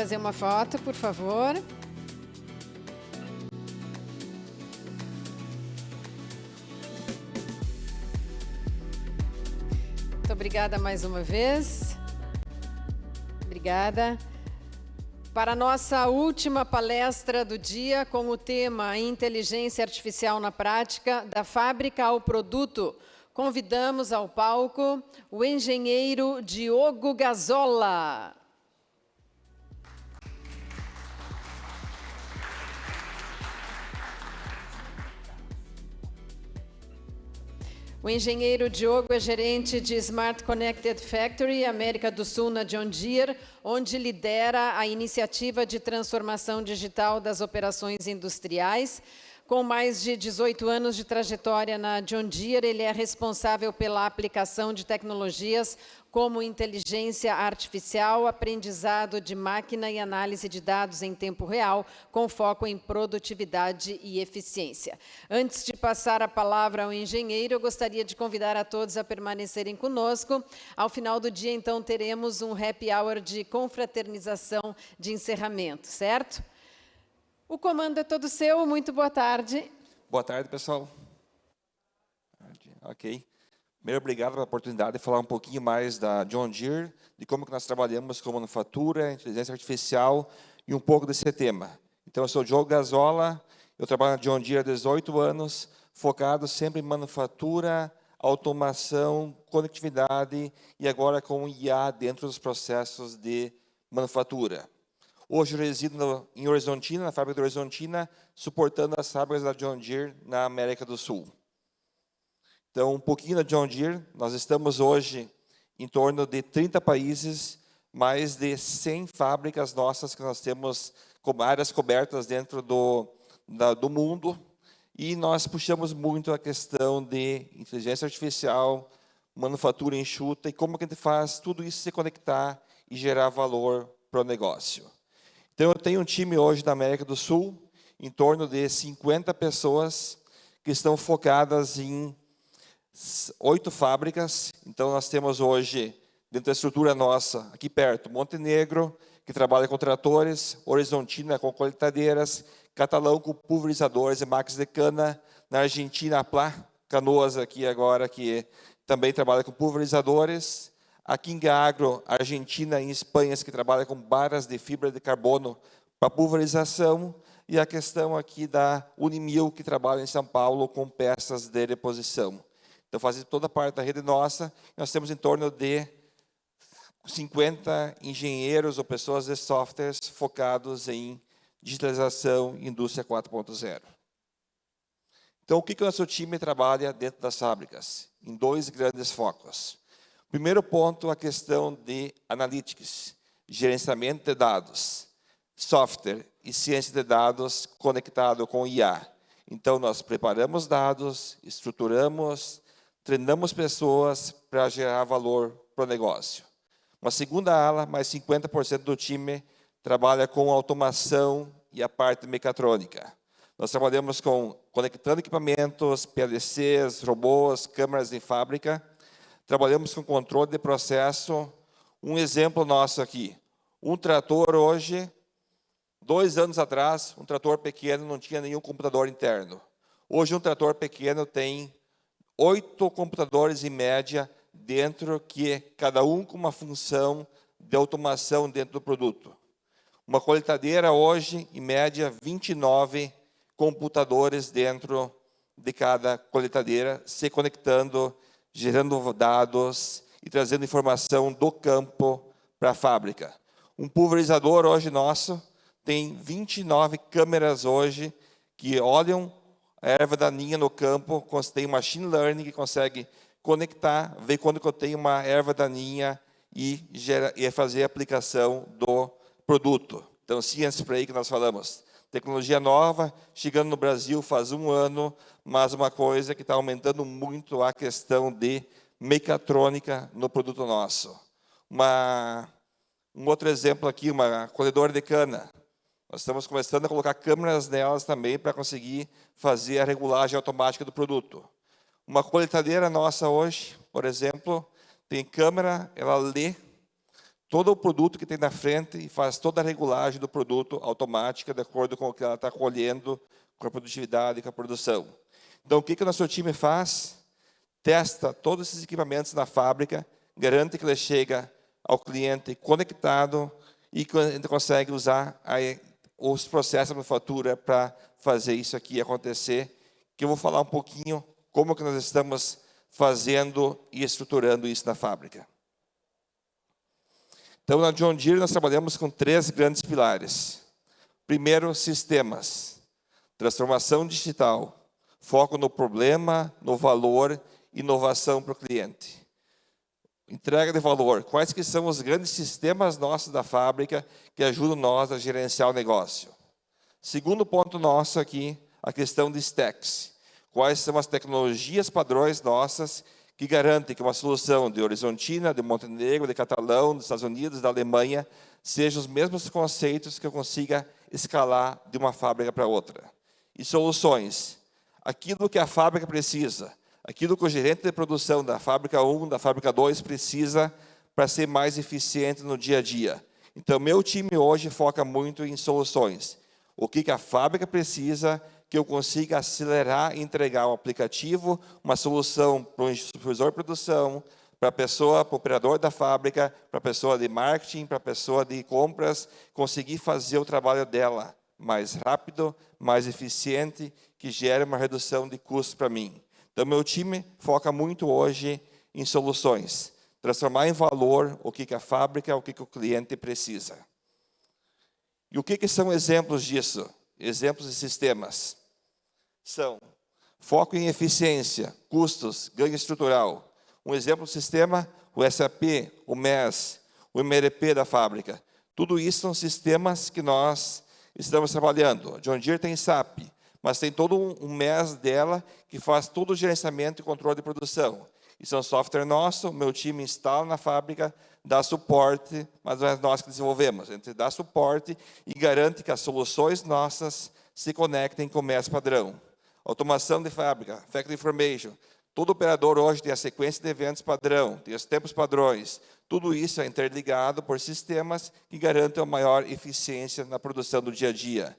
fazer uma foto, por favor. Muito obrigada mais uma vez. Obrigada. Para a nossa última palestra do dia, com o tema Inteligência Artificial na Prática, da fábrica ao produto, convidamos ao palco o engenheiro Diogo Gazzola. O engenheiro Diogo é gerente de Smart Connected Factory, América do Sul, na John Deere, onde lidera a iniciativa de transformação digital das operações industriais. Com mais de 18 anos de trajetória na John Deere, ele é responsável pela aplicação de tecnologias como inteligência artificial, aprendizado de máquina e análise de dados em tempo real, com foco em produtividade e eficiência. Antes de passar a palavra ao engenheiro, eu gostaria de convidar a todos a permanecerem conosco. Ao final do dia, então, teremos um happy hour de confraternização de encerramento, certo? O comando é todo seu, muito boa tarde. Boa tarde, pessoal. Ok. Primeiro, obrigado pela oportunidade de falar um pouquinho mais da John Deere, de como que nós trabalhamos com manufatura, inteligência artificial e um pouco desse tema. Então, eu sou o Diogo Gazzola, eu trabalho na John Deere há 18 anos, focado sempre em manufatura, automação, conectividade e agora com IA dentro dos processos de manufatura. Hoje eu resido em Horizontina, na fábrica de Horizontina, suportando as fábricas da John Deere na América do Sul. Então, um pouquinho da John Deere, nós estamos hoje em torno de 30 países, mais de 100 fábricas nossas que nós temos como áreas cobertas dentro do mundo, e nós puxamos muito a questão de inteligência artificial, manufatura enxuta, e como que a gente faz tudo isso se conectar e gerar valor para o negócio. Então, eu tenho um time hoje da América do Sul, em torno de 50 pessoas, que estão focadas em 8 fábricas. Então, nós temos hoje, dentro da estrutura nossa, aqui perto, Montenegro, que trabalha com tratores, Horizontina com colheitadeiras, Catalão com pulverizadores e máquinas de cana, na Argentina, Plá, Canoas aqui agora, que também trabalha com pulverizadores, a King Agro, Argentina e Espanha, que trabalha com barras de fibra de carbono para pulverização, e a questão aqui da Unimil, que trabalha em São Paulo com peças de reposição. Então, fazendo toda a parte da rede nossa, nós temos em torno de 50 engenheiros ou pessoas de softwares focados em digitalização e indústria 4.0. Então, o que o nosso time trabalha dentro das fábricas? Em 2 grandes focos. Primeiro ponto, a questão de analytics, gerenciamento de dados, software e ciência de dados conectado com IA. Então, nós preparamos dados, estruturamos, treinamos pessoas para gerar valor para o negócio. Uma segunda ala, mais 50% do time, trabalha com automação e a parte mecatrônica. Nós trabalhamos com conectando equipamentos, PLCs, robôs, câmeras em fábrica. Trabalhamos com controle de processo. Um exemplo nosso aqui. Um trator hoje, 2 anos atrás, um trator pequeno não tinha nenhum computador interno. Hoje, um trator pequeno tem 8 computadores em média dentro, que cada um com uma função de automação dentro do produto. Uma colheitadeira hoje, em média, 29 computadores dentro de cada colheitadeira, se conectando, gerando dados e trazendo informação do campo para a fábrica. Um pulverizador hoje nosso tem 29 câmeras hoje que olham a erva daninha no campo, tem machine learning que consegue conectar, ver quando que eu tenho uma erva daninha e fazer a aplicação do produto. Então, Science Spray que nós falamos. Tecnologia nova, chegando no Brasil faz 1 ano, mas uma coisa que está aumentando muito a questão de mecatrônica no produto nosso. Um outro exemplo aqui, uma colhedora de cana. Nós estamos começando a colocar câmeras nelas também para conseguir fazer a regulagem automática do produto. Uma colheitadeira nossa hoje, por exemplo, tem câmera, ela lê todo o produto que tem na frente e faz toda a regulagem do produto automática, de acordo com o que ela está colhendo, com a produtividade e com a produção. Então, o que o nosso time faz? Testa todos esses equipamentos na fábrica, garante que ele chega ao cliente conectado e que ele consegue usar os processos de manufatura para fazer isso aqui acontecer, que eu vou falar um pouquinho como que nós estamos fazendo e estruturando isso na fábrica. Então, na John Deere, nós trabalhamos com 3 grandes pilares. Primeiro, sistemas. Transformação digital. Foco no problema, no valor, inovação para o cliente. Entrega de valor. Quais que são os grandes sistemas nossos da fábrica que ajudam nós a gerenciar o negócio? Segundo ponto nosso aqui, a questão de stacks. Quais são as tecnologias padrões nossas que garantem que uma solução de Horizontina, de Montenegro, de Catalão, dos Estados Unidos, da Alemanha, sejam os mesmos conceitos que eu consiga escalar de uma fábrica para outra. E soluções. Aquilo que a fábrica precisa, aquilo que o gerente de produção da fábrica 1, da fábrica 2 precisa para ser mais eficiente no dia a dia. Então, meu time hoje foca muito em soluções. O que a fábrica precisa, que eu consiga acelerar e entregar um aplicativo, uma solução para o supervisor de produção, para a pessoa, para o operador da fábrica, para a pessoa de marketing, para a pessoa de compras, conseguir fazer o trabalho dela mais rápido, mais eficiente, que gere uma redução de custos para mim. Então, meu time foca muito hoje em soluções. Transformar em valor o que a fábrica, o que o cliente precisa. E o que são exemplos disso? Exemplos de sistemas. São foco em eficiência, custos, ganho estrutural. Um exemplo de sistema, o SAP, o MES, o MRP da fábrica. Tudo isso são sistemas que nós estamos trabalhando. A John Deere tem SAP, mas tem todo um MES dela que faz todo o gerenciamento e controle de produção. Isso é um software nosso, o meu time instala na fábrica, dá suporte, mas não é nós que desenvolvemos. A gente dá suporte e garante que as soluções nossas se conectem com o MES padrão. Automação de fábrica, Factory Information. Todo operador hoje tem a sequência de eventos padrão, tem os tempos padrões. Tudo isso é interligado por sistemas que garantem a maior eficiência na produção do dia a dia.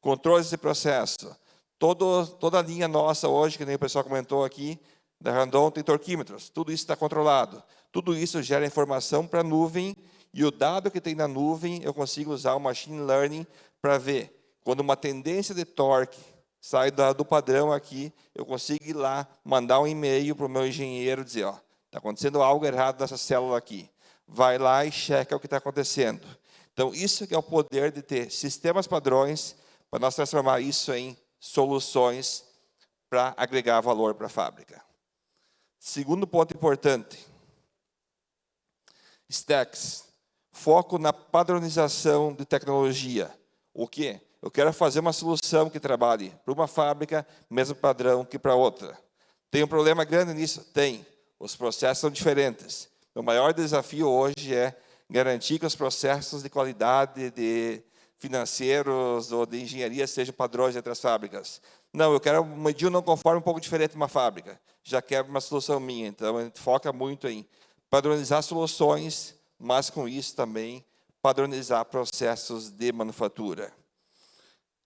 Controles de processo. Toda a linha nossa hoje, que nem o pessoal comentou aqui, da Randon tem torquímetros. Tudo isso está controlado. Tudo isso gera informação para a nuvem e o dado que tem na nuvem eu consigo usar o machine learning para ver. Quando uma tendência de torque sai do padrão aqui, eu consigo ir lá, mandar um e-mail para o meu engenheiro e dizer, está acontecendo algo errado nessa célula aqui. Vai lá e checa o que está acontecendo. Então, isso que é o poder de ter sistemas padrões para nós transformar isso em soluções para agregar valor para a fábrica. Segundo ponto importante, stacks, foco na padronização de tecnologia. O quê? Eu quero fazer uma solução que trabalhe para uma fábrica, mesmo padrão que para outra. Tem um problema grande nisso? Tem. Os processos são diferentes. O maior desafio hoje é garantir que os processos de qualidade, de financeiros ou de engenharia sejam padrões entre as fábricas. Não, eu quero medir um não conforme um pouco diferente de uma fábrica. Já quero uma solução minha. Então, a gente foca muito em padronizar soluções, mas com isso também padronizar processos de manufatura.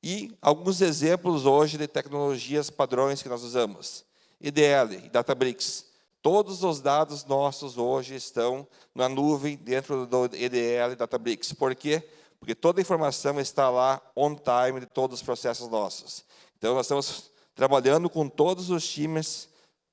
E alguns exemplos hoje de tecnologias padrões que nós usamos. EDL e Databricks. Todos os dados nossos hoje estão na nuvem dentro do EDL e Databricks. Por quê? Porque toda a informação está lá on time de todos os processos nossos. Então, nós estamos trabalhando com todos os times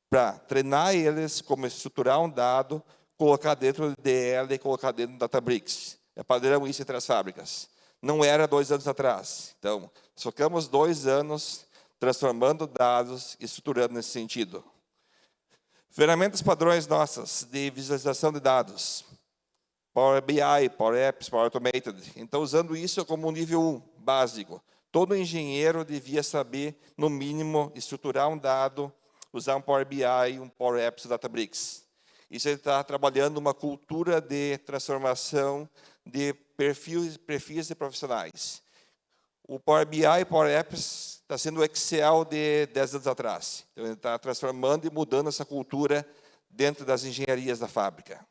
para treinar eles como estruturar um dado, colocar dentro do EDL e colocar dentro do Databricks. É padrão isso entre as fábricas. Não era 2 anos atrás. Então, focamos 2 anos transformando dados e estruturando nesse sentido. Ferramentas padrões nossas de visualização de dados. Power BI, Power Apps, Power Automated. Então, usando isso como um nível 1, básico. Todo engenheiro devia saber, no mínimo, estruturar um dado, usar um Power BI, um Power Apps, Databricks. Isso ele está trabalhando uma cultura de transformação de perfis de profissionais. O Power BI e Power Apps está sendo o Excel de 10 anos atrás. Então, ele está transformando e mudando essa cultura dentro das engenharias da fábrica.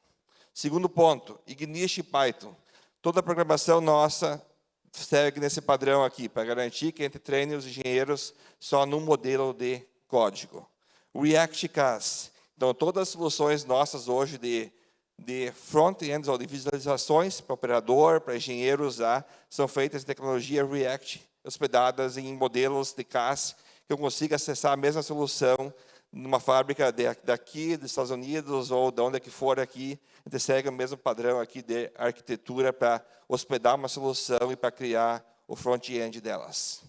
Segundo ponto, Ignition e Python. Toda a programação nossa segue nesse padrão aqui, para garantir que a gente treine os engenheiros só num modelo de código. React CAS. Então, todas as soluções nossas hoje de front-ends ou de visualizações para operador, para engenheiro usar, são feitas em tecnologia React, hospedadas em modelos de CAS, que eu consiga acessar a mesma solução numa fábrica daqui, dos Estados Unidos, ou de onde é que for aqui. A gente segue o mesmo padrão aqui de arquitetura para hospedar uma solução e para criar o front-end delas.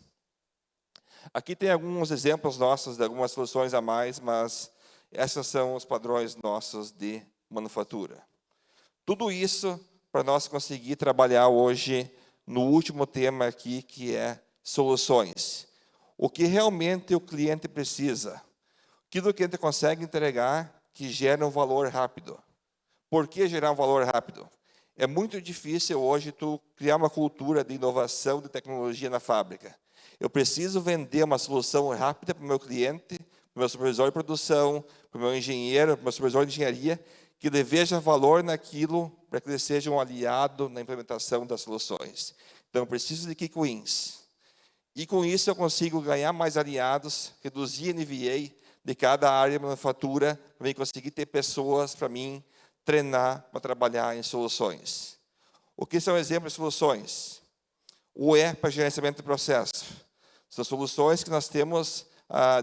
Aqui tem alguns exemplos nossos de algumas soluções a mais, mas esses são os padrões nossos de manufatura. Tudo isso para nós conseguir trabalhar hoje no último tema aqui, que é soluções. O que realmente o cliente precisa. Aquilo que a gente consegue entregar que gera um valor rápido. Por que gerar um valor rápido? É muito difícil hoje tu criar uma cultura de inovação de tecnologia na fábrica. Eu preciso vender uma solução rápida para o meu cliente, para o meu supervisor de produção, para o meu engenheiro, para o meu supervisor de engenharia, que ele veja valor naquilo para que ele seja um aliado na implementação das soluções. Então, eu preciso de quick wins. E com isso eu consigo ganhar mais aliados, reduzir NVA de cada área de manufatura, para conseguir ter pessoas para mim treinar para trabalhar em soluções. O que são exemplos de soluções? O E para gerenciamento de processo. São soluções que nós temos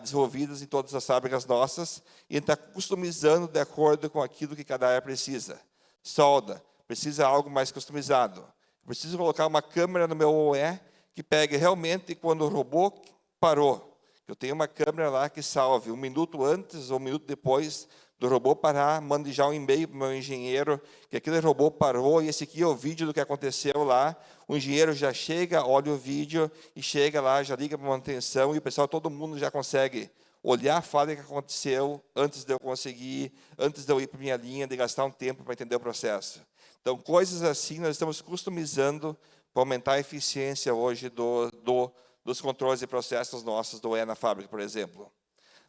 desenvolvidas em todas as fábricas nossas e está customizando de acordo com aquilo que cada área precisa. Solda, precisa algo mais customizado. Preciso colocar uma câmera no meu OE que pegue realmente quando o robô parou. Eu tenho uma câmera lá que salve 1 minuto antes ou 1 minuto depois do robô parar, mande já um e-mail para o meu engenheiro que aquele robô parou e esse aqui é o vídeo do que aconteceu lá. O engenheiro já chega, olha o vídeo e chega lá, já liga para a manutenção e o pessoal, todo mundo já consegue olhar a falha que aconteceu antes de eu conseguir, antes de eu ir para a minha linha, de gastar um tempo para entender o processo. Então, coisas assim nós estamos customizando para aumentar a eficiência hoje dos controles e processos nossos do E na fábrica, por exemplo.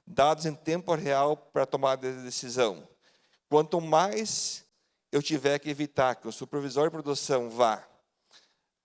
Dados em tempo real para tomada de decisão. Quanto mais eu tiver que evitar que o supervisor de produção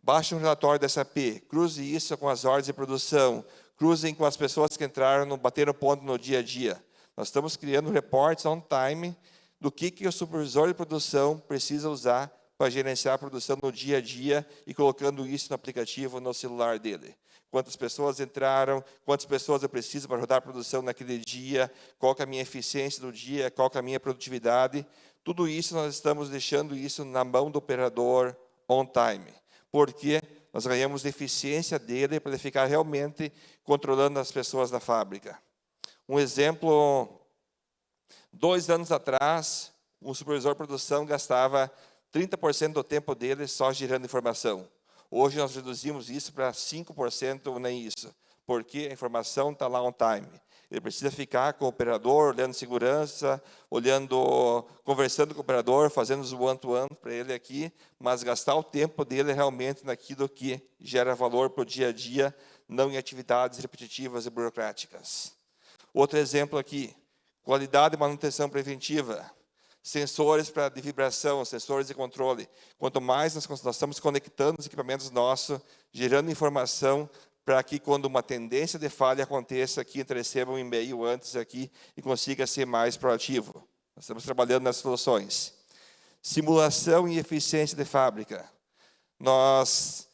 baixe um relatório da SAP, cruze isso com as ordens de produção, cruzem com as pessoas que entraram, bateram ponto no dia a dia. Nós estamos criando reportes on time do que o supervisor de produção precisa usar para gerenciar a produção no dia a dia e colocando isso no aplicativo no celular dele. Quantas pessoas entraram, quantas pessoas eu preciso para rodar a produção naquele dia, qual que é a minha eficiência do dia, qual que é a minha produtividade. Tudo isso nós estamos deixando isso na mão do operador on time. Porque nós ganhamos eficiência dele para ele ficar realmente controlando as pessoas da fábrica. Um exemplo, 2 anos atrás, um supervisor de produção gastava 30% do tempo dele só girando informação. Hoje nós reduzimos isso para 5% ou nem isso, porque a informação está lá on time. Ele precisa ficar com o operador, olhando segurança, conversando com o operador, fazendo os one-to-one para ele aqui, mas gastar o tempo dele realmente naquilo que gera valor para o dia a dia, não em atividades repetitivas e burocráticas. Outro exemplo aqui, qualidade e manutenção preventiva. Sensores de vibração, sensores de controle. Quanto mais nós estamos conectando os equipamentos nossos, gerando informação para que quando uma tendência de falha aconteça aqui, gente receba um e-mail antes aqui e consiga ser mais proativo. Nós estamos trabalhando nas soluções. Simulação e eficiência de fábrica. Nós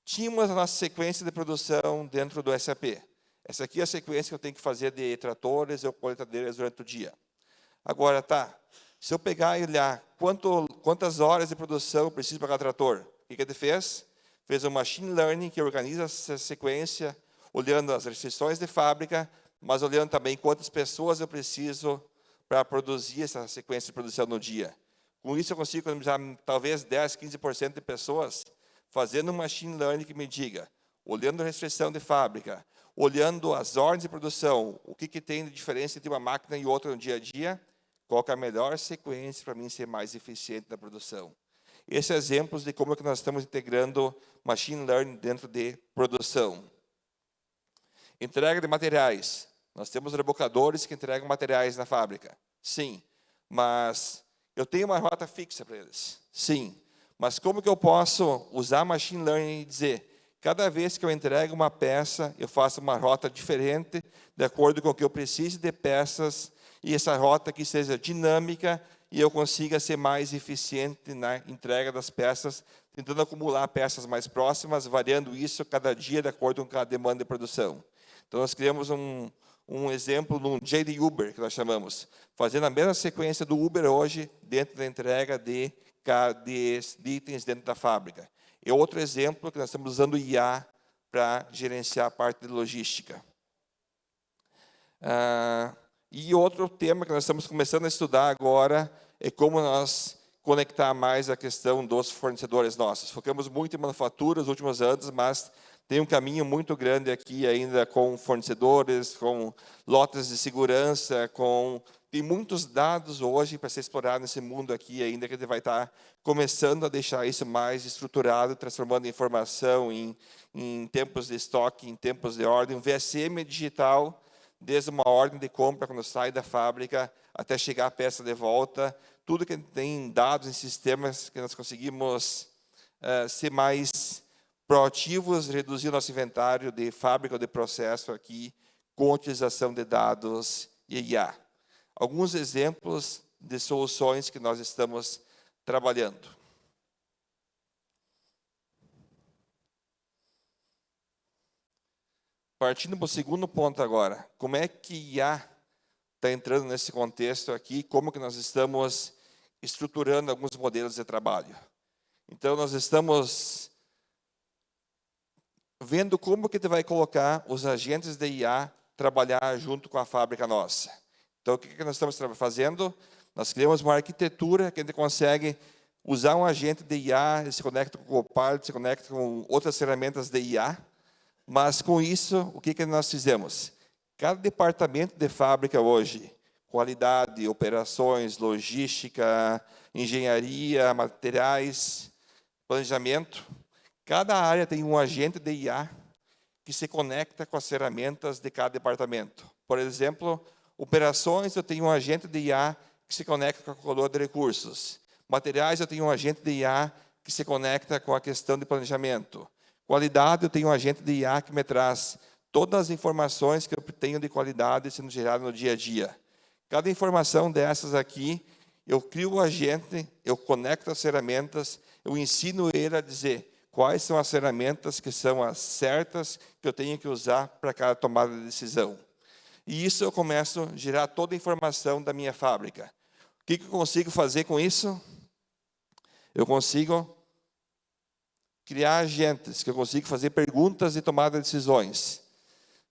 tínhamos a nossa sequência de produção dentro do SAP. Essa aqui é a sequência que eu tenho que fazer de tratores ou coletadeiras durante o dia. Agora, se eu pegar e olhar quantas horas de produção eu preciso para cada trator, o que ele fez? Fez um machine learning que organiza essa sequência, olhando as restrições de fábrica, mas olhando também quantas pessoas eu preciso para produzir essa sequência de produção no dia. Com isso, eu consigo economizar talvez 10%, 15% de pessoas fazendo um machine learning que me diga, olhando a restrição de fábrica, olhando as ordens de produção, o que tem de diferença entre uma máquina e outra no dia a dia, qual é a melhor sequência para mim ser mais eficiente na produção. Esses exemplos de como é que nós estamos integrando machine learning dentro de produção. Entrega de materiais. Nós temos rebocadores que entregam materiais na fábrica. Sim, mas Eu tenho uma rota fixa para eles, sim. Mas como que eu posso usar machine learning e dizer, cada vez que eu entrego uma peça, eu faço uma rota diferente, de acordo com o que eu preciso de peças, e essa rota que seja dinâmica, e eu consiga ser mais eficiente na entrega das peças, tentando acumular peças mais próximas, variando isso cada dia de acordo com a demanda de produção. Então, nós criamos um exemplo no JD Uber, que nós chamamos, fazendo a mesma sequência do Uber hoje, dentro da entrega de itens dentro da fábrica. E outro exemplo que nós estamos usando IA para gerenciar a parte de logística. E outro tema que nós estamos começando a estudar agora é como nós conectar mais a questão dos fornecedores nossos. Focamos muito em manufatura nos últimos anos, mas tem um caminho muito grande aqui ainda com fornecedores, com lotes de segurança, tem muitos dados hoje para ser explorado nesse mundo aqui ainda, que ele vai estar começando a deixar isso mais estruturado, transformando informação em tempos de estoque, em tempos de ordem, um VSM digital, desde uma ordem de compra, quando sai da fábrica, até chegar a peça de volta, tudo que tem dados em sistemas que nós conseguimos ser mais proativos, reduzir o nosso inventário de fábrica ou de processo aqui, com a utilização de dados e IA. Alguns exemplos de soluções que nós estamos trabalhando. Partindo para o segundo ponto agora, como é que IA está entrando nesse contexto aqui, como que nós estamos estruturando alguns modelos de trabalho. Então, nós estamos vendo como que vai colocar os agentes de IA trabalhar junto com a fábrica nossa. Então, o que nós estamos fazendo? Nós criamos uma arquitetura que a gente consegue usar um agente de IA, ele se conecta com o Copilot, se conecta com outras ferramentas de IA, mas com isso, o que nós fizemos? Cada departamento de fábrica hoje, qualidade, operações, logística, engenharia, materiais, planejamento, cada área tem um agente de IA que se conecta com as ferramentas de cada departamento. Por exemplo, operações, eu tenho um agente de IA que se conecta com a calculadora de recursos. Materiais, eu tenho um agente de IA que se conecta com a questão de planejamento. Qualidade, eu tenho um agente de IA que me traz todas as informações que eu tenho de qualidade sendo geradas no dia a dia. Cada informação dessas aqui, eu crio o agente, eu conecto as ferramentas, eu ensino ele a dizer quais são as ferramentas que são as certas que eu tenho que usar para cada tomada de decisão. E isso eu começo a gerar toda a informação da minha fábrica. O que eu consigo fazer com isso? Eu consigo criar agentes, que eu consigo fazer perguntas e tomada de decisões.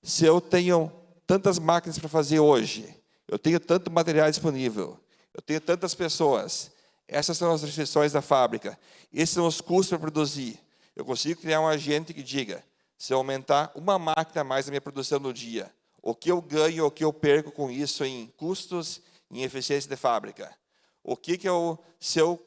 Se eu tenho tantas máquinas para fazer hoje, eu tenho tanto material disponível, eu tenho tantas pessoas, essas são as restrições da fábrica, esses são os custos para produzir. Eu consigo criar um agente que diga, se eu aumentar uma máquina a mais na minha produção no dia, o que eu ganho, o que eu perco com isso em custos, em eficiência de fábrica. O que eu, se eu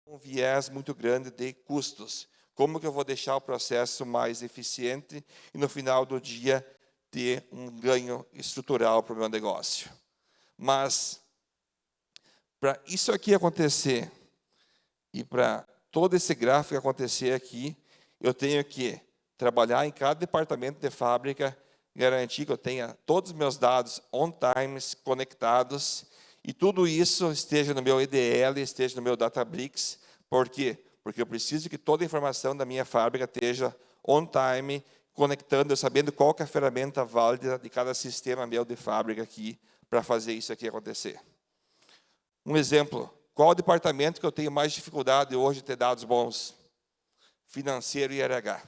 um viés muito grande de custos. Como que eu vou deixar o processo mais eficiente e, no final do dia, ter um ganho estrutural para o meu negócio? Mas, para isso aqui acontecer, e para todo esse gráfico acontecer aqui, eu tenho que trabalhar em cada departamento de fábrica, garantir que eu tenha todos os meus dados on-time, conectados, e tudo isso esteja no meu EDL, esteja no meu Databricks. Por quê? Porque eu preciso que toda a informação da minha fábrica esteja on-time, conectando, eu sabendo qual que é a ferramenta válida de cada sistema meu de fábrica aqui, para fazer isso aqui acontecer. Um exemplo, qual o departamento que eu tenho mais dificuldade hoje de ter dados bons? Financeiro e RH.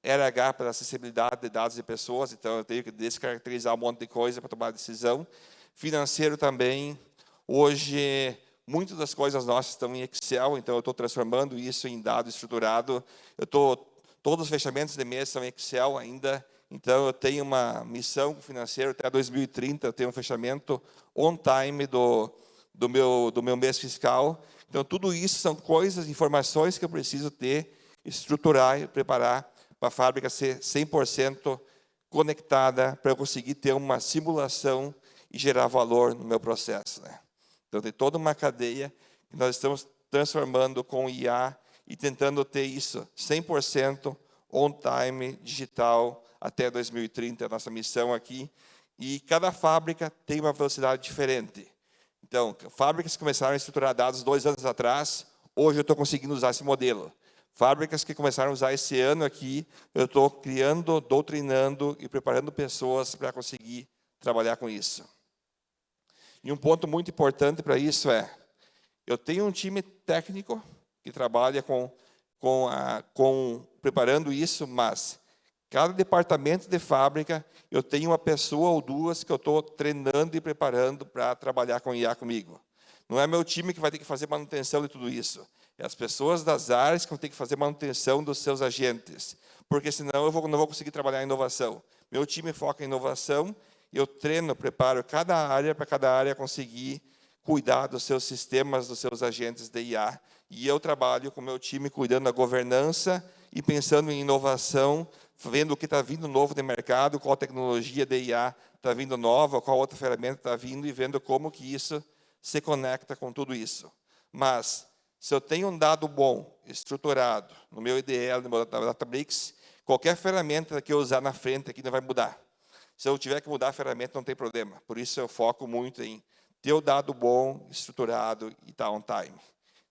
RH para acessibilidade de dados de pessoas, então eu tenho que descaracterizar um monte de coisa para tomar decisão. Financeiro também, hoje, muitas das coisas nossas estão em Excel, então eu estou transformando isso em dado estruturado. Todos os fechamentos de mês são em Excel ainda, então eu tenho uma missão financeira até 2030, eu tenho um fechamento on time do meu mês fiscal. Então, tudo isso são coisas, informações que eu preciso ter, estruturar e preparar para a fábrica ser 100% conectada, para eu conseguir ter uma simulação e gerar valor no meu processo, né? Então, tem toda uma cadeia que nós estamos transformando com IA e tentando ter isso 100% on-time, digital, até 2030, é a nossa missão aqui. E cada fábrica tem uma velocidade diferente. Então, fábricas que começaram a estruturar dados 2 anos atrás, hoje eu estou conseguindo usar esse modelo. Fábricas que começaram a usar esse ano aqui, eu estou criando, doutrinando e preparando pessoas para conseguir trabalhar com isso. E um ponto muito importante para isso é, eu tenho um time técnico que trabalha preparando isso, mas cada departamento de fábrica, eu tenho uma pessoa ou duas que eu estou treinando e preparando para trabalhar com IA comigo. Não é meu time que vai ter que fazer manutenção de tudo isso. É as pessoas das áreas que vão ter que fazer manutenção dos seus agentes. Porque senão eu não vou conseguir trabalhar em inovação. Meu time foca em inovação, eu treino, preparo cada área para cada área conseguir cuidar dos seus sistemas, dos seus agentes de IA. E eu trabalho com o meu time cuidando da governança e pensando em inovação, vendo o que está vindo novo no mercado, qual tecnologia de IA está vindo nova, qual outra ferramenta está vindo e vendo como que isso se conecta com tudo isso. Mas, se eu tenho um dado bom, estruturado, no meu EDL, no meu Databricks, qualquer ferramenta que eu usar na frente aqui não vai mudar. Se eu tiver que mudar a ferramenta, não tem problema. Por isso, eu foco muito em ter o dado bom, estruturado e estar on time.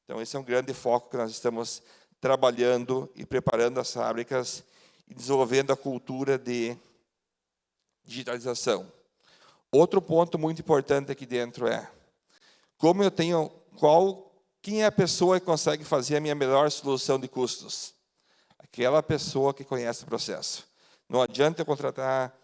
Então, esse é um grande foco que nós estamos trabalhando e preparando as fábricas e desenvolvendo a cultura de digitalização. Outro ponto muito importante aqui dentro é, como eu tenho, quem é a pessoa que consegue fazer a minha melhor solução de custos? Aquela pessoa que conhece o processo. Não adianta eu contratar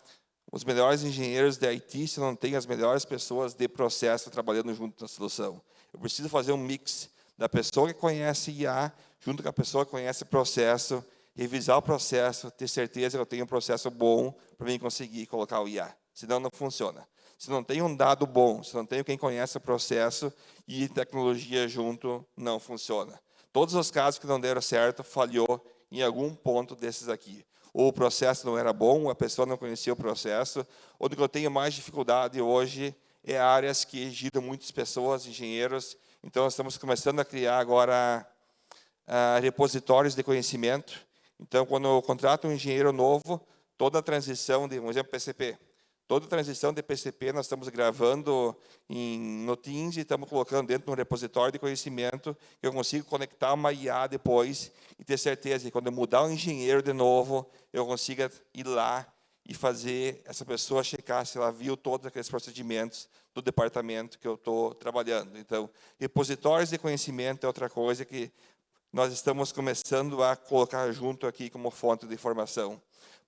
os melhores engenheiros de IT se eu não tenho as melhores pessoas de processo trabalhando junto na solução. Eu preciso fazer um mix da pessoa que conhece IA junto com a pessoa que conhece processo, revisar o processo, ter certeza que eu tenho um processo bom para mim conseguir colocar o IA. Senão não funciona. Se não tem um dado bom, se não tenho quem conhece o processo e tecnologia junto, não funciona. Todos os casos que não deram certo, falhou em algum ponto desses aqui. Ou o processo não era bom, a pessoa não conhecia o processo, ou do que eu tenho mais dificuldade hoje é áreas que giram muitas pessoas, engenheiros. Então, nós estamos começando a criar agora repositórios de conhecimento. Então, quando eu contrato um engenheiro novo, toda a transição de, um exemplo, PCP, toda a transição de PCP nós estamos gravando no Teams e estamos colocando dentro de um repositório de conhecimento que eu consigo conectar uma IA depois e ter certeza que quando eu mudar um engenheiro de novo, eu consiga ir lá e fazer essa pessoa checar se ela viu todos aqueles procedimentos do departamento que eu estou trabalhando. Então, repositórios de conhecimento é outra coisa que nós estamos começando a colocar junto aqui como fonte de informação.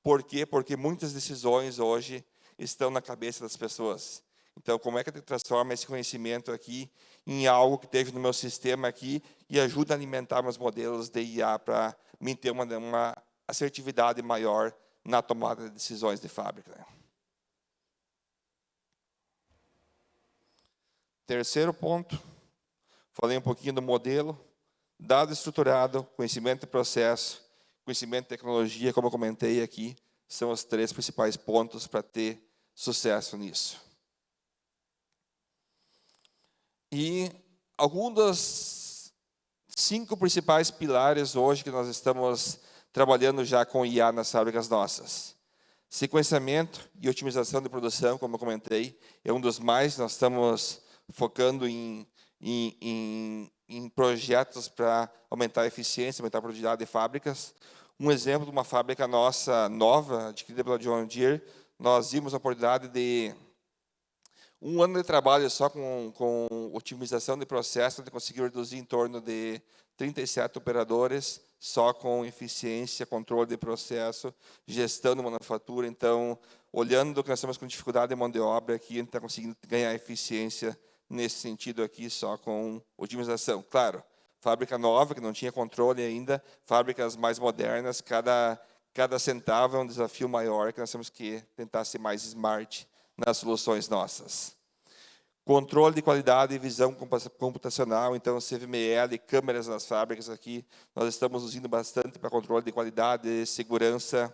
Por quê? Porque muitas decisões hoje estão na cabeça das pessoas. Então, como é que eu transformo esse conhecimento aqui em algo que esteja no meu sistema aqui e ajuda a alimentar meus modelos de IA para me ter uma assertividade maior na tomada de decisões de fábrica. Terceiro ponto, falei um pouquinho do modelo. Dado estruturado, conhecimento de processo, conhecimento de tecnologia, como eu comentei aqui, são os 3 principais pontos para ter sucesso nisso. E alguns dos 5 principais pilares hoje que nós estamos trabalhando já com IA nas fábricas nossas. Sequenciamento e otimização de produção, como eu comentei, é um dos mais. Nós estamos focando em projetos para aumentar a eficiência, aumentar a produtividade de fábricas. Um exemplo de uma fábrica nossa, nova, adquirida pela John Deere, nós vimos a oportunidade de 1 ano de trabalho só com otimização de processo, de conseguir reduzir em torno de 37 operadores, só com eficiência, controle de processo, gestão de manufatura. Então, olhando que nós estamos com dificuldade de mão de obra aqui, a gente está conseguindo ganhar eficiência nesse sentido aqui, só com otimização. Claro, fábrica nova, que não tinha controle ainda, fábricas mais modernas, cada centavo é um desafio maior, que nós temos que tentar ser mais smart nas soluções nossas. Controle de qualidade e visão computacional, então CVML, câmeras nas fábricas aqui, nós estamos usando bastante para controle de qualidade e segurança.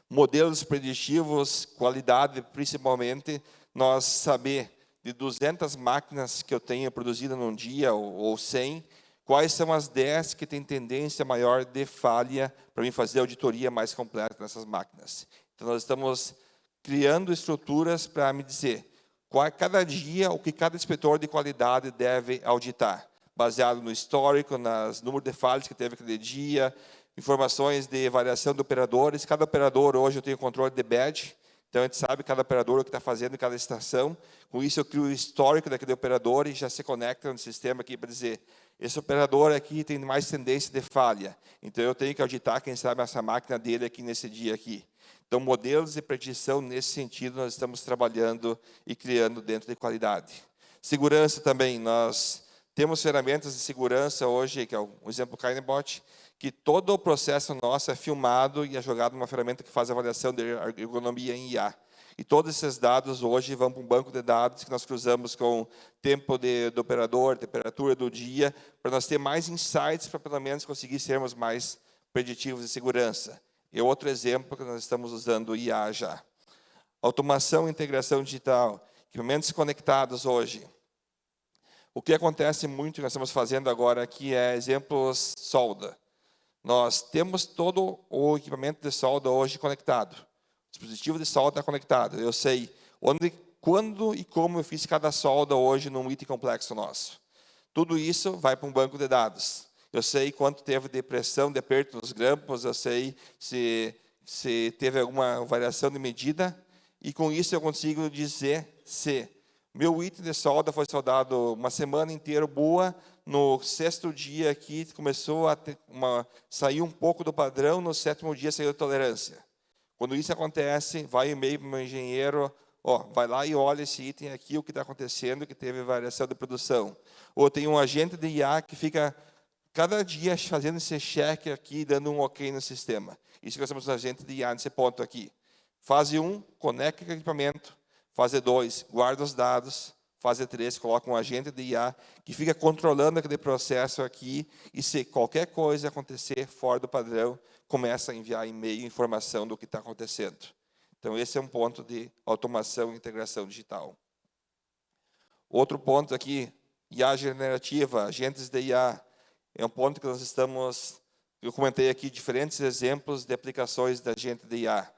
Modelos preditivos, qualidade principalmente, nós saber de 200 máquinas que eu tenho produzidas num dia ou 100, quais são as 10 que têm tendência maior de falha para mim fazer a auditoria mais completa nessas máquinas. Então nós estamos criando estruturas para me dizer cada dia o que cada inspetor de qualidade deve auditar, baseado no histórico, nos números de falhas que teve aquele dia, informações de variação de operadores. Cada operador hoje eu tenho controle de badge, então a gente sabe cada operador o que está fazendo em cada estação. Com isso eu crio o histórico daquele operador e já se conecta no sistema aqui para dizer, esse operador aqui tem mais tendência de falha, então eu tenho que auditar, quem sabe, essa máquina dele aqui nesse dia aqui. Então, modelos de predição, nesse sentido, nós estamos trabalhando e criando dentro de qualidade. Segurança também, nós temos ferramentas de segurança hoje, que é o exemplo KineBot, que todo o processo nosso é filmado e é jogado numa ferramenta que faz avaliação de ergonomia em IA. E todos esses dados hoje vão para um banco de dados que nós cruzamos com tempo do operador, temperatura do dia, para nós ter mais insights para, pelo menos, conseguir sermos mais preditivos de segurança. E outro exemplo que nós estamos usando o IA já. Automação e integração digital, equipamentos conectados hoje. O que acontece muito, que nós estamos fazendo agora aqui, é exemplos solda. Nós temos todo o equipamento de solda hoje conectado. O dispositivo de solda está conectado. Eu sei onde, quando e como eu fiz cada solda hoje num item complexo nosso. Tudo isso vai para um banco de dados. Eu sei quanto teve de pressão, de aperto nos grampos, eu sei se teve alguma variação de medida, e com isso eu consigo dizer se meu item de solda foi soldado uma semana inteira boa, no 6º dia aqui começou a sair um pouco do padrão, no 7º dia saiu a tolerância. Quando isso acontece, vai o e-mail para o meu engenheiro, vai lá e olha esse item aqui, o que está acontecendo, que teve variação de produção. Ou tem um agente de IA que fica cada dia fazendo esse check aqui, dando um ok no sistema. Isso que nós temos um agente de IA nesse ponto aqui. Fase 1, conecta o equipamento. Fase 2, guarda os dados. Fase 3, coloca um agente de IA que fica controlando aquele processo aqui. E se qualquer coisa acontecer fora do padrão, começa a enviar e-mail, informação do que está acontecendo. Então, esse é um ponto de automação e integração digital. Outro ponto aqui, IA generativa, agentes de IA. É um ponto que nós estamos, eu comentei aqui, diferentes exemplos de aplicações da agente de IA.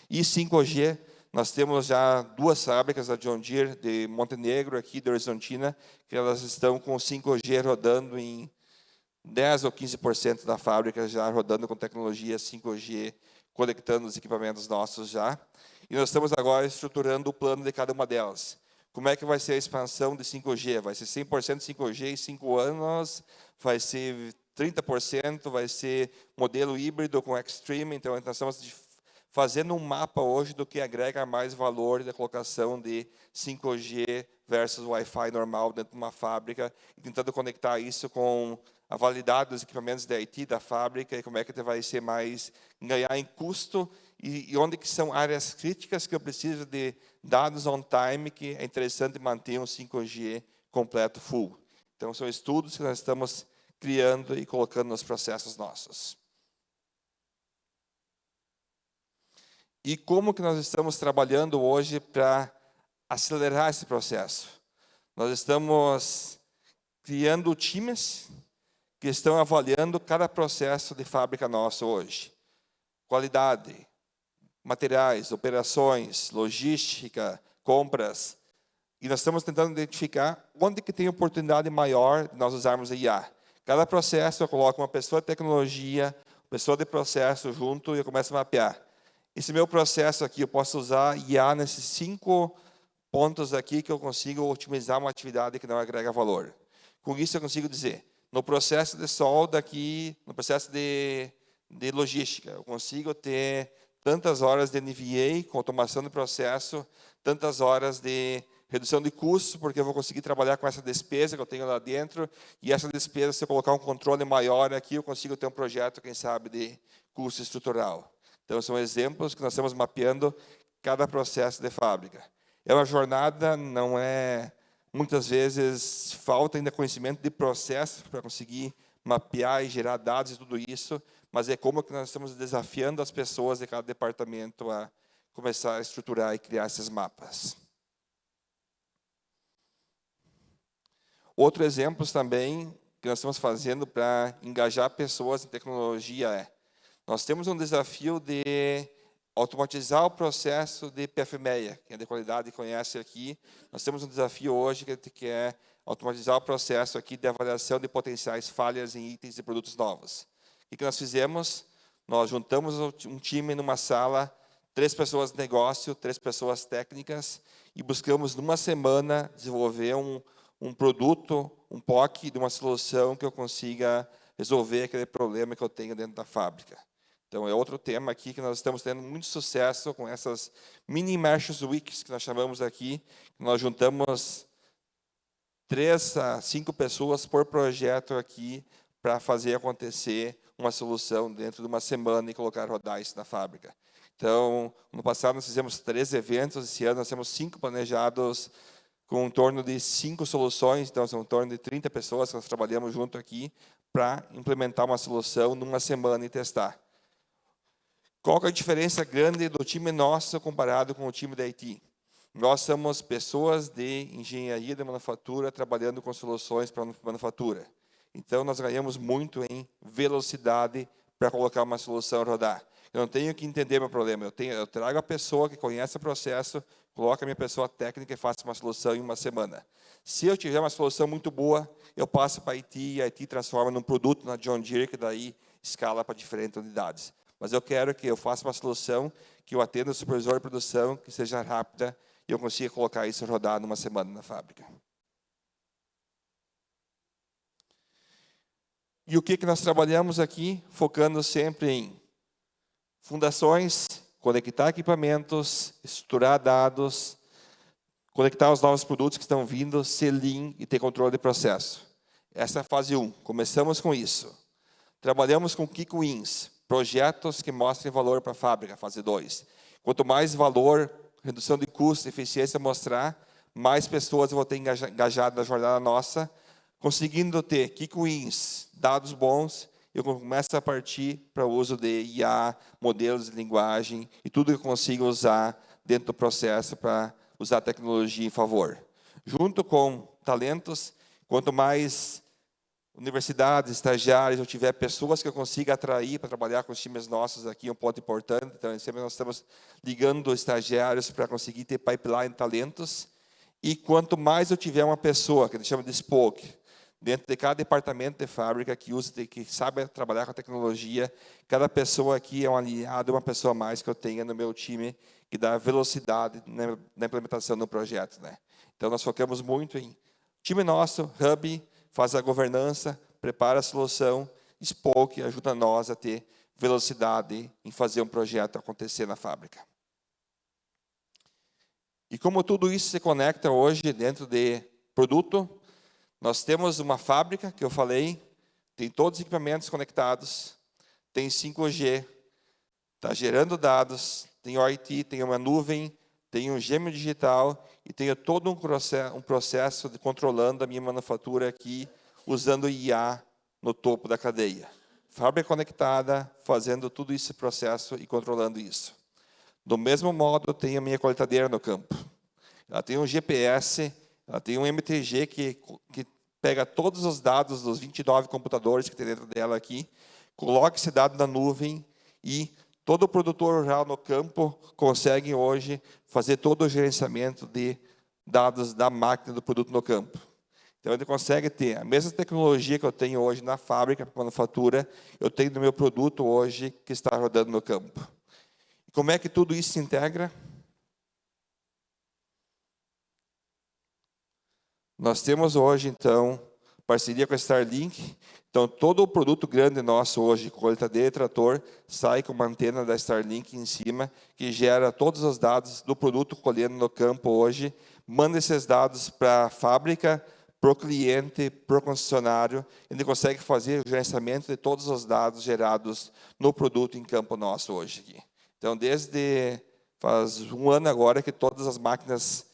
E 5G, nós temos já 2 fábricas da John Deere, de Montenegro, aqui de Horizontina, que elas estão com 5G rodando em 10 ou 15% da fábrica, já rodando com tecnologia 5G, conectando os equipamentos nossos já. E nós estamos agora estruturando o plano de cada uma delas. Como é que vai ser a expansão de 5G? Vai ser 100% 5G em 5 anos? Vai ser 30%? Vai ser modelo híbrido com Extreme? Então, nós estamos fazendo um mapa hoje do que agrega mais valor da colocação de 5G versus Wi-Fi normal dentro de uma fábrica, e tentando conectar isso com a validade dos equipamentos de IT da fábrica e como é que vai ser mais ganhar em custo e onde que são áreas críticas que eu preciso de dados on time, que é interessante manter um 5G completo full. Então, são estudos que nós estamos criando e colocando nos processos nossos. E como que nós estamos trabalhando hoje para acelerar esse processo? Nós estamos criando times que estão avaliando cada processo de fábrica nosso hoje. Qualidade, materiais, operações, logística, compras. E nós estamos tentando identificar onde que tem oportunidade maior de nós usarmos a IA. Cada processo eu coloco uma pessoa de tecnologia, pessoa de processo junto e eu começo a mapear. Esse meu processo aqui, eu posso usar IA nesses 5 pontos aqui que eu consigo otimizar uma atividade que não agrega valor. Com isso eu consigo dizer, no processo de solda aqui, no processo de logística, eu consigo ter tantas horas de NVA com automação do processo, tantas horas de redução de custos, porque eu vou conseguir trabalhar com essa despesa que eu tenho lá dentro, e essa despesa, se eu colocar um controle maior aqui, eu consigo ter um projeto, quem sabe, de custo estrutural. Então, são exemplos que nós estamos mapeando cada processo de fábrica. É uma jornada, não é... Muitas vezes falta ainda conhecimento de processo para conseguir mapear e gerar dados e tudo isso, mas é como que nós estamos desafiando as pessoas de cada departamento a começar a estruturar e criar esses mapas. Outro exemplo também que nós estamos fazendo para engajar pessoas em tecnologia é, nós temos um desafio de automatizar o processo de PFMEA, quem é de qualidade conhece aqui. Nós temos um desafio hoje que é automatizar o processo aqui de avaliação de potenciais falhas em itens e produtos novos. O que nós fizemos? Nós juntamos um time numa sala, 3 pessoas de negócio, 3 pessoas técnicas, e buscamos, numa semana, desenvolver um produto, um POC de uma solução que eu consiga resolver aquele problema que eu tenho dentro da fábrica. Então, é outro tema aqui que nós estamos tendo muito sucesso com essas mini Immersions Weeks, que nós chamamos aqui. Nós juntamos 3 a 5 pessoas por projeto aqui para fazer acontecer uma solução dentro de uma semana e colocar rodar isso na fábrica. Então, no passado nós fizemos 3 eventos, esse ano nós temos 5 planejados com em torno de 5 soluções, então são em torno de 30 pessoas que nós trabalhamos junto aqui para implementar uma solução numa semana e testar. Qual que é a diferença grande do time nosso comparado com o time da IT? Nós somos pessoas de engenharia de manufatura trabalhando com soluções para manufatura. Então, nós ganhamos muito em velocidade para colocar uma solução a rodar. Eu não tenho que entender meu problema, eu trago a pessoa que conhece o processo, coloco a minha pessoa técnica e faço uma solução em uma semana. Se eu tiver uma solução muito boa, eu passo para a IT e a IT transforma num produto na John Deere, que daí escala para diferentes unidades. Mas eu quero que eu faça uma solução que eu atenda o supervisor de produção, que seja rápida, e eu consiga colocar isso a rodar numa semana na fábrica. E o que nós trabalhamos aqui? Focando sempre em fundações, conectar equipamentos, estruturar dados, conectar os novos produtos que estão vindo, ser lean e ter controle de processo. Essa é a fase 1. Começamos com isso. Trabalhamos com Quick Wins, projetos que mostrem valor para a fábrica, fase 2. Quanto mais valor, redução de custo, eficiência mostrar, mais pessoas eu vou ter engajado na jornada nossa, conseguindo ter Quick Wins, dados bons, eu começo a partir para o uso de IA, modelos de linguagem e tudo que eu consigo usar dentro do processo para usar a tecnologia em favor. Junto com talentos, quanto mais universidades, estagiários, eu tiver pessoas que eu consiga atrair para trabalhar com os times nossos aqui, é um ponto importante. Então, sempre nós estamos ligando estagiários para conseguir ter pipeline de talentos. E quanto mais eu tiver uma pessoa, que a gente chama de spoke, dentro de cada departamento de fábrica que usa, que sabe trabalhar com a tecnologia, cada pessoa aqui é um aliado, uma pessoa a mais que eu tenha no meu time, que dá velocidade na implementação do projeto, né? Então, nós focamos muito em time nosso, hub, faz a governança, prepara a solução, spoke, ajuda nós a ter velocidade em fazer um projeto acontecer na fábrica. E como tudo isso se conecta hoje dentro de produto, nós temos uma fábrica, que eu falei, tem todos os equipamentos conectados, tem 5G, está gerando dados, tem OIT, tem uma nuvem, tem um gêmeo digital e tenho todo um processo de controlando a minha manufatura aqui, usando IA no topo da cadeia. Fábrica conectada, fazendo tudo esse processo e controlando isso. Do mesmo modo, eu tenho a minha coletadeira no campo. Ela tem um GPS, ela tem um MTG que pega todos os dados dos 29 computadores que tem dentro dela aqui, coloca esse dado na nuvem e todo produtor rural no campo consegue hoje fazer todo o gerenciamento de dados da máquina do produto no campo. Então, ele consegue ter a mesma tecnologia que eu tenho hoje na fábrica para manufatura, eu tenho no meu produto hoje que está rodando no campo. E como é que tudo isso se integra? Nós temos hoje, então, parceria com a Starlink. Então, todo o produto grande nosso hoje, coletadeira e trator, sai com uma antena da Starlink em cima, que gera todos os dados do produto colhendo no campo hoje, manda esses dados para a fábrica, para o cliente, para o concessionário, ele consegue fazer o gerenciamento de todos os dados gerados no produto em campo nosso hoje aqui. Então, desde faz um ano agora que todas as máquinas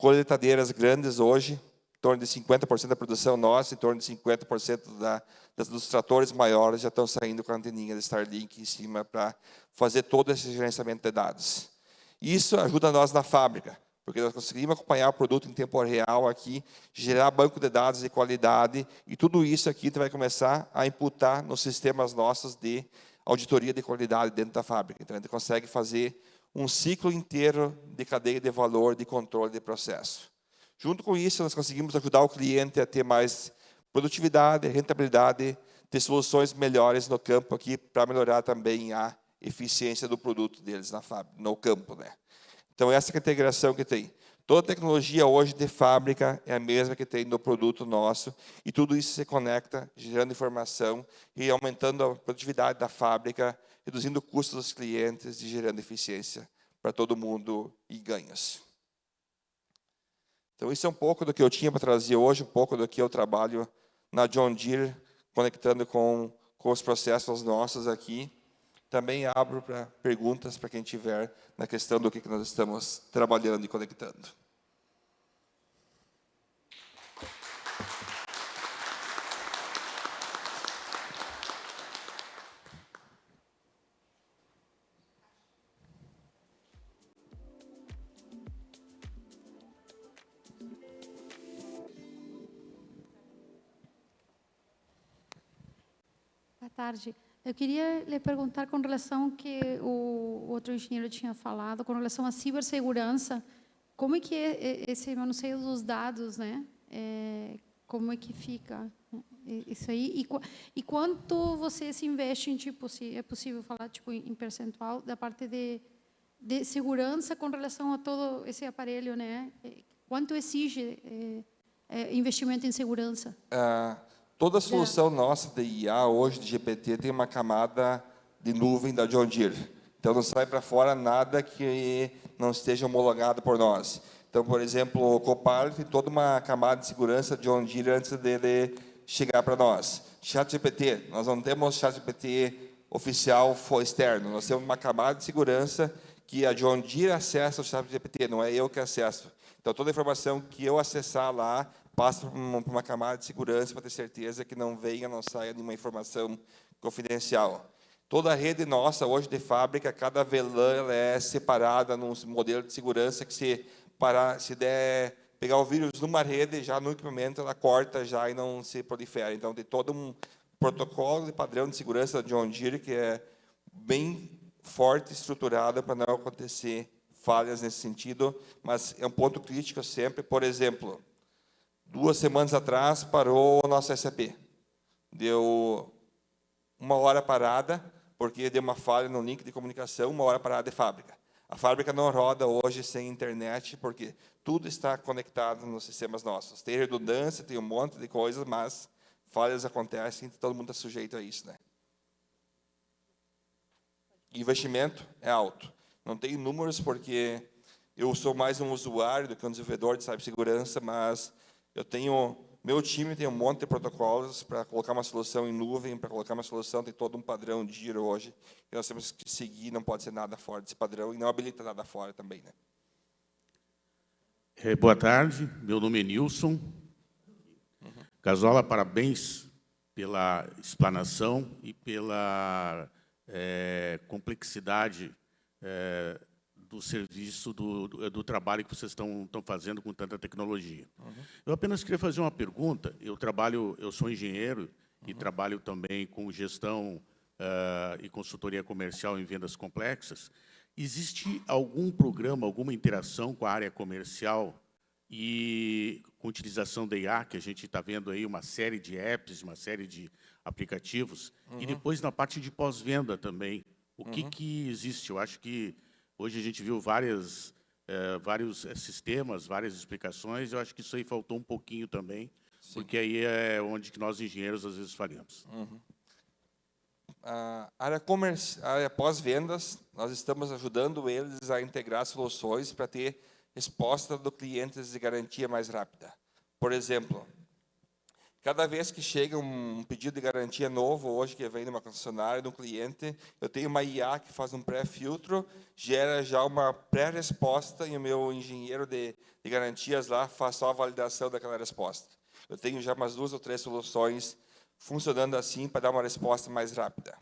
Coletadeiras grandes hoje, em torno de 50% da produção nossa, em torno de 50% dos tratores maiores já estão saindo com a anteninha de Starlink em cima para fazer todo esse gerenciamento de dados. Isso ajuda nós na fábrica, porque nós conseguimos acompanhar o produto em tempo real aqui, gerar banco de dados de qualidade, e tudo isso aqui vai começar a imputar nos sistemas nossos de auditoria de qualidade dentro da fábrica. Então, a gente consegue fazer um ciclo inteiro de cadeia de valor, de controle de processo. Junto com isso, nós conseguimos ajudar o cliente a ter mais produtividade, rentabilidade, ter soluções melhores no campo aqui, para melhorar também a eficiência do produto deles no campo, né? Então, essa é a integração que tem. Toda tecnologia hoje de fábrica é a mesma que tem no produto nosso, e tudo isso se conecta, gerando informação e aumentando a produtividade da fábrica, reduzindo o custo dos clientes e gerando eficiência para todo mundo e ganhos. Então, isso é um pouco do que eu tinha para trazer hoje, um pouco do que eu trabalho na John Deere, conectando com os processos nossos aqui. Também abro para perguntas para quem tiver na questão do que nós estamos trabalhando e conectando. Boa tarde. Eu queria lhe perguntar com relação ao que o outro engenheiro tinha falado, com relação à cibersegurança, como é que é esse manuseio dos dados, né? Como é que fica isso aí? E quanto você se investe em, tipo, se é possível falar, tipo, em percentual da parte de segurança com relação a todo esse aparelho, né? Quanto exige investimento em segurança? Toda solução nossa de IA hoje, de GPT, tem uma camada de nuvem da John Deere. Então, não sai para fora nada que não esteja homologado por nós. Então, por exemplo, o Copilot tem toda uma camada de segurança de John Deere antes dele chegar para nós. ChatGPT, nós não temos ChatGPT oficial externo. Nós temos uma camada de segurança que a John Deere acessa o ChatGPT, não é eu que acesso. Então, toda a informação que eu acessar lá, passa por uma camada de segurança para ter certeza que não saia nenhuma informação confidencial. Toda a rede nossa, hoje, de fábrica, cada VLAN ela é separada num modelo de segurança que se der pegar o vírus numa rede, já no equipamento, ela corta já e não se prolifera. Então, tem todo um protocolo de padrão de segurança da John Deere que é bem forte e estruturado para não acontecer falhas nesse sentido, mas é um ponto crítico sempre. Por exemplo, 2 semanas atrás parou o nosso SAP. Deu 1 hora parada, porque deu uma falha no link de comunicação, 1 hora parada de fábrica. A fábrica não roda hoje sem internet, porque tudo está conectado nos sistemas nossos. Tem redundância, tem um monte de coisas, mas falhas acontecem, todo mundo está sujeito a isso, né? Investimento é alto. Não tenho números, porque eu sou mais um usuário do que um desenvolvedor de cibersegurança, mas meu time tem um monte de protocolos para colocar uma solução em nuvem, para colocar uma solução, tem todo um padrão de giro hoje, que nós temos que seguir, não pode ser nada fora desse padrão, e não habilita nada fora também, né? Boa tarde, meu nome é Nilson. Casola, parabéns pela explanação e pela complexidade do serviço, do trabalho que vocês estão fazendo com tanta tecnologia. Eu apenas queria fazer uma pergunta. Eu sou engenheiro e trabalho também com gestão e consultoria comercial em vendas complexas. Existe algum programa, alguma interação com a área comercial e com utilização da IA, que a gente está vendo aí uma série de apps, uma série de aplicativos, e depois na parte de pós-venda também? O que existe? Eu acho que hoje a gente viu vários sistemas, várias explicações. Eu acho que isso aí faltou um pouquinho também, porque aí é onde que nós, engenheiros, às vezes falhamos. A área pós-vendas, nós estamos ajudando eles a integrar soluções para ter resposta do cliente de garantia mais rápida. Por exemplo, Cada vez que chega um pedido de garantia novo, hoje que vem de uma concessionária, de um cliente, eu tenho uma IA que faz um pré-filtro, gera já uma pré-resposta e o meu engenheiro de garantias lá faz só a validação daquela resposta. Eu tenho já umas 2 ou 3 soluções funcionando assim para dar uma resposta mais rápida.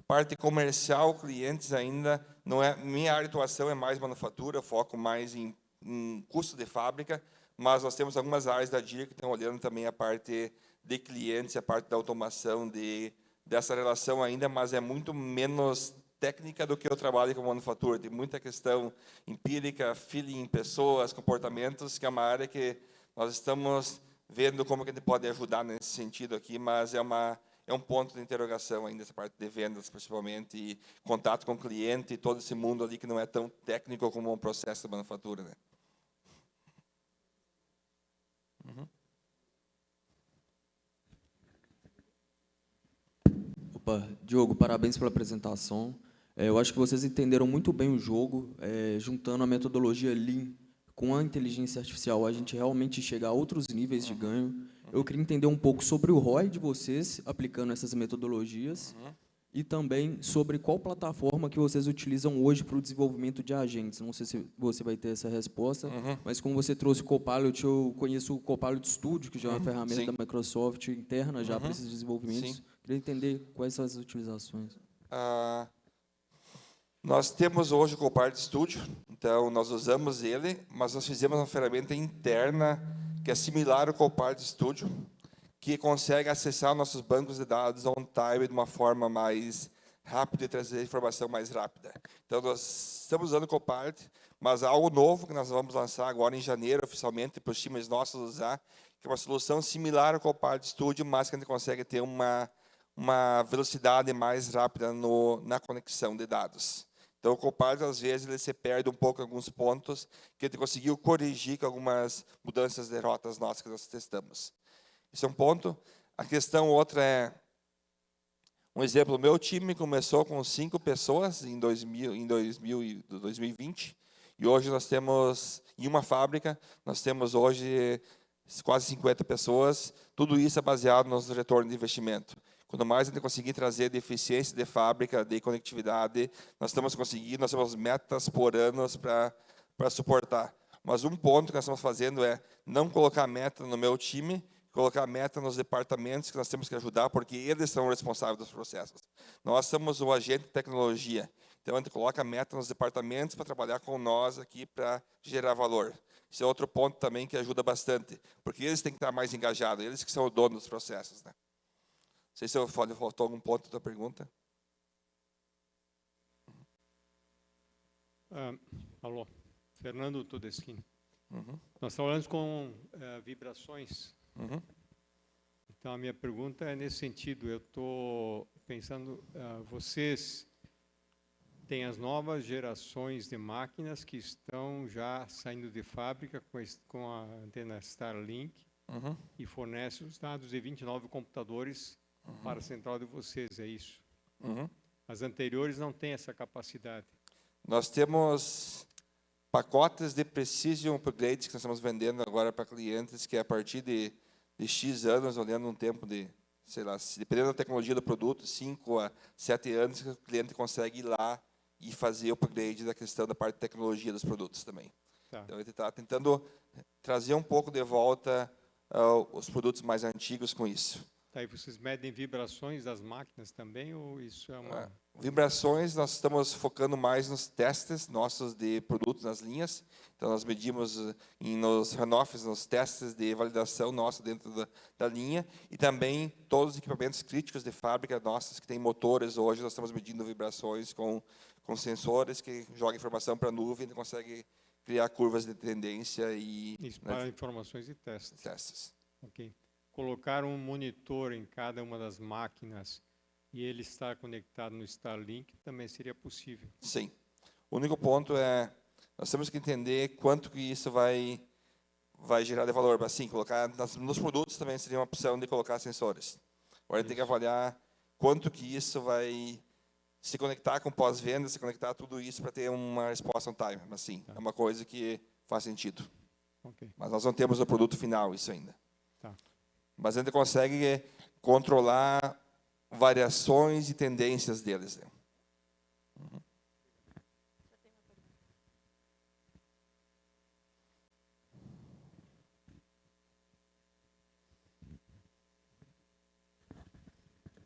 Parte comercial, clientes ainda, não é, minha área de atuação é mais manufatura, foco mais em custo de fábrica, mas nós temos algumas áreas da DIR que estão olhando também a parte de clientes, a parte da automação dessa relação ainda, mas é muito menos técnica do que eu trabalho com manufatura. Tem muita questão empírica, feeling, pessoas, comportamentos, que é uma área que nós estamos vendo como que a gente pode ajudar nesse sentido aqui, mas é um ponto de interrogação ainda, essa parte de vendas, principalmente, e contato com o cliente, e todo esse mundo ali que não é tão técnico como um processo de manufatura, né? Opa, Diogo, parabéns pela apresentação. Eu acho que vocês entenderam muito bem o jogo, juntando a metodologia Lean com a inteligência artificial, a gente realmente chega a outros níveis de ganho. Eu queria entender um pouco sobre o ROI de vocês, aplicando essas metodologias, e também sobre qual plataforma que vocês utilizam hoje para o desenvolvimento de agentes. Não sei se você vai ter essa resposta, mas como você trouxe o Copilot, eu conheço o Copilot Studio, que já é uma ferramenta da Microsoft interna já para esses desenvolvimentos. Queria entender quais são as utilizações. Nós temos hoje o Copilot Studio, então nós usamos ele, mas nós fizemos uma ferramenta interna que é similar ao Copilot Studio, que consegue acessar nossos bancos de dados on-time de uma forma mais rápida e trazer informação mais rápida. Então, nós estamos usando o Copilot, mas há algo novo que nós vamos lançar agora em janeiro, oficialmente, para os times nossos usar, que é uma solução similar ao Copilot Studio, mas que a gente consegue ter uma velocidade mais rápida na conexão de dados. Então, o Copilot, às vezes, ele se perde um pouco em alguns pontos, que a gente conseguiu corrigir com algumas mudanças de rotas nossas que nós testamos. Esse é um ponto. A questão outra é, um exemplo, o meu time começou com 5 pessoas em 2020, e hoje nós temos, em uma fábrica, nós temos hoje quase 50 pessoas, tudo isso é baseado no retorno de investimento. Quanto mais a gente conseguir trazer de eficiência de fábrica, de conectividade, nós estamos conseguindo, nós temos metas por ano para suportar. Mas um ponto que nós estamos fazendo é não colocar meta no meu time, colocar meta nos departamentos que nós temos que ajudar, porque eles são responsáveis dos processos. Nós somos o agente de tecnologia, então a gente coloca meta nos departamentos para trabalhar com nós aqui para gerar valor. Esse é outro ponto também que ajuda bastante, porque eles têm que estar mais engajados, eles que são o dono dos processos, né? Não sei se faltou algum ponto da tua pergunta. Alô, Fernando Todeschini. Nós trabalhamos com vibrações. Então, a minha pergunta é nesse sentido. Eu estou pensando, vocês têm as novas gerações de máquinas que estão já saindo de fábrica com a antena Starlink e fornecem os dados de 29 computadores para a central de vocês, é isso? As anteriores não têm essa capacidade. Nós temos pacotes de Precision Upgrades que nós estamos vendendo agora para clientes, que é a partir de X anos, olhando um tempo de, sei lá, dependendo da tecnologia do produto, 5 a 7 anos, que o cliente consegue ir lá e fazer o upgrade da questão da parte de tecnologia dos produtos também. Tá. Então, ele está tentando trazer um pouco de volta os produtos mais antigos com isso. Tá, e vocês medem vibrações das máquinas também, ou isso é uma... Vibrações, nós estamos focando mais nos testes nossos de produtos nas linhas. Então, nós medimos nos runoffs, nos testes de validação nossa dentro da linha, e também todos os equipamentos críticos de fábrica nossos, que têm motores. Hoje, nós estamos medindo vibrações com sensores que jogam informação para a nuvem e consegue criar curvas de tendência e... Isso, para informações e testes. Testes. Ok. Colocar um monitor em cada uma das máquinas e ele estar conectado no Starlink também seria possível. Sim. O único ponto é, nós temos que entender quanto que isso vai gerar de valor. Assim, colocar nos produtos também seria uma opção de colocar sensores. Agora tem que avaliar quanto que isso vai se conectar com pós-venda, se conectar tudo isso para ter uma resposta on time. Mas sim, é uma coisa que faz sentido. Okay. Mas nós não temos o produto final, isso ainda. Tá. mas a gente consegue controlar variações e tendências deles. Né?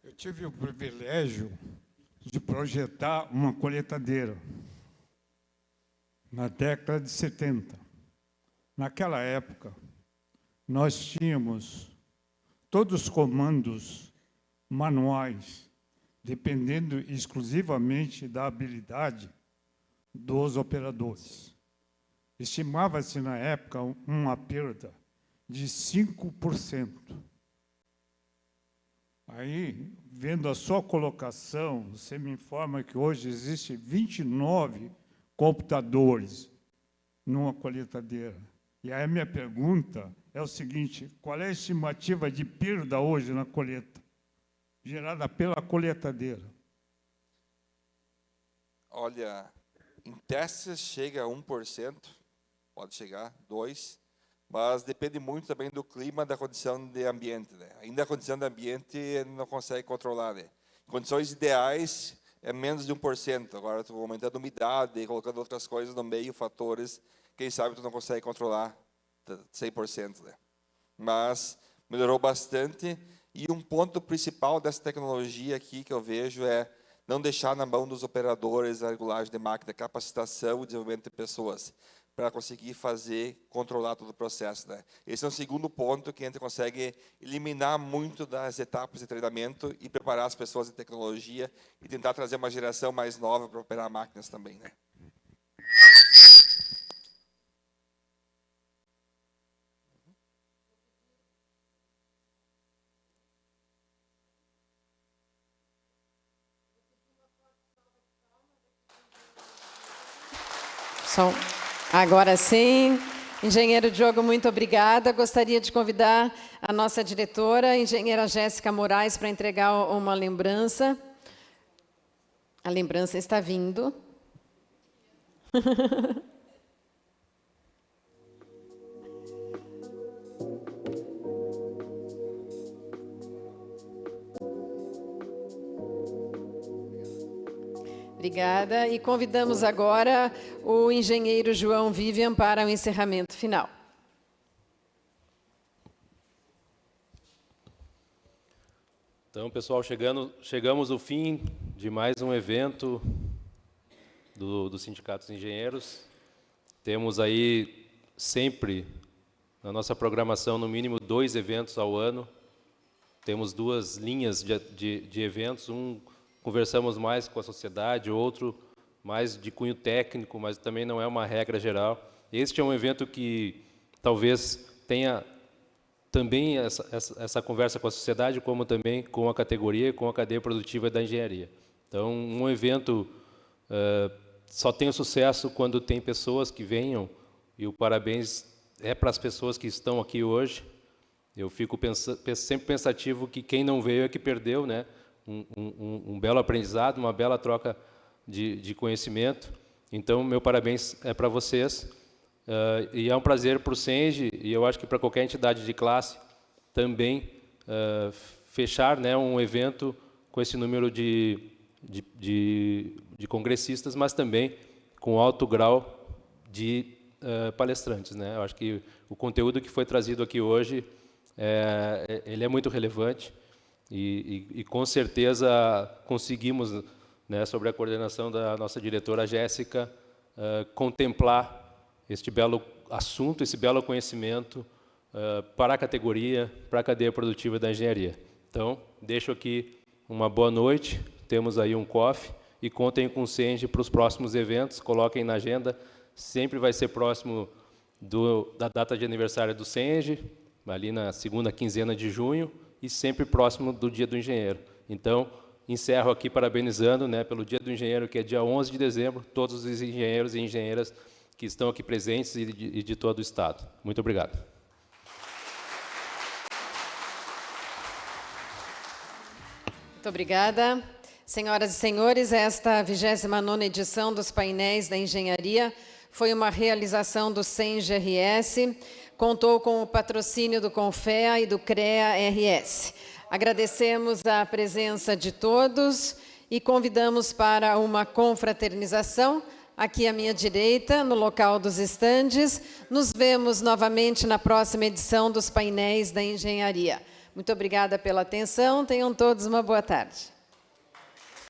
Eu tive o privilégio de projetar uma colheitadeira na década de 70. Naquela época, nós tínhamos todos os comandos manuais, dependendo exclusivamente da habilidade dos operadores. Estimava-se, na época, uma perda de 5%. Aí, vendo a sua colocação, você me informa que hoje existe 29 computadores numa colheitadeira. E aí a minha pergunta é o seguinte: qual é a estimativa de perda hoje na colheita, gerada pela colheitadeira? Olha, em testes chega a 1%, pode chegar a 2%, mas depende muito também do clima, da condição de ambiente. Né? Ainda a condição de ambiente não consegue controlar. Né? Condições ideais é menos de 1%. Agora, tu aumentando a umidade, colocando outras coisas no meio, fatores, quem sabe tu não consegue controlar 100%. Né? Mas melhorou bastante. E um ponto principal dessa tecnologia aqui que eu vejo é não deixar na mão dos operadores a regulagem de máquina, capacitação e desenvolvimento de pessoas, para conseguir controlar todo o processo. Né? Esse é um segundo ponto que a gente consegue eliminar muito das etapas de treinamento e preparar as pessoas em tecnologia e tentar trazer uma geração mais nova para operar máquinas também. Né? Agora sim, engenheiro Diogo, muito obrigada. Gostaria de convidar a nossa diretora, a engenheira Jéssica Moraes, para entregar uma lembrança. A lembrança está vindo. Obrigada. E convidamos agora o engenheiro João Vivian para o encerramento final. Então, pessoal, chegamos ao fim de mais um evento do Sindicato dos Engenheiros. Temos aí sempre na nossa programação, no mínimo, 2 eventos ao ano. Temos 2 linhas de eventos, conversamos mais com a sociedade, outro mais de cunho técnico, mas também não é uma regra geral. Este é um evento que talvez tenha também essa conversa com a sociedade, como também com a categoria, com a cadeia produtiva da engenharia. Então, um evento só tem sucesso quando tem pessoas que venham, e o parabéns é para as pessoas que estão aqui hoje. Eu fico sempre pensativo que quem não veio é que perdeu, né? Um belo aprendizado, uma bela troca de conhecimento. Então, meu parabéns é para vocês. E é um prazer para o SENGE, e eu acho que para qualquer entidade de classe também, fechar, né, um evento com esse número de congressistas, mas também com alto grau de palestrantes. Né? Eu acho que o conteúdo que foi trazido aqui hoje ele é muito relevante. E com certeza conseguimos, né, sobre a coordenação da nossa diretora Jéssica, contemplar este belo assunto, esse belo conhecimento para a categoria, para a cadeia produtiva da engenharia. Então, deixo aqui uma boa noite, temos aí um coffee, e contem com o SENGE para os próximos eventos, coloquem na agenda, sempre vai ser próximo da data de aniversário do SENGE, ali na segunda quinzena de junho, e sempre próximo do Dia do Engenheiro. Então, encerro aqui parabenizando, né, pelo Dia do Engenheiro, que é dia 11 de dezembro, todos os engenheiros e engenheiras que estão aqui presentes e de todo o Estado. Muito obrigado. Muito obrigada. Senhoras e senhores, esta 29ª edição dos Painéis da Engenharia foi uma realização do SENGE-RS, contou com o patrocínio do Confea e do CREA-RS. Agradecemos a presença de todos e convidamos para uma confraternização aqui à minha direita, no local dos estandes. Nos vemos novamente na próxima edição dos Painéis da Engenharia. Muito obrigada pela atenção, tenham todos uma boa tarde.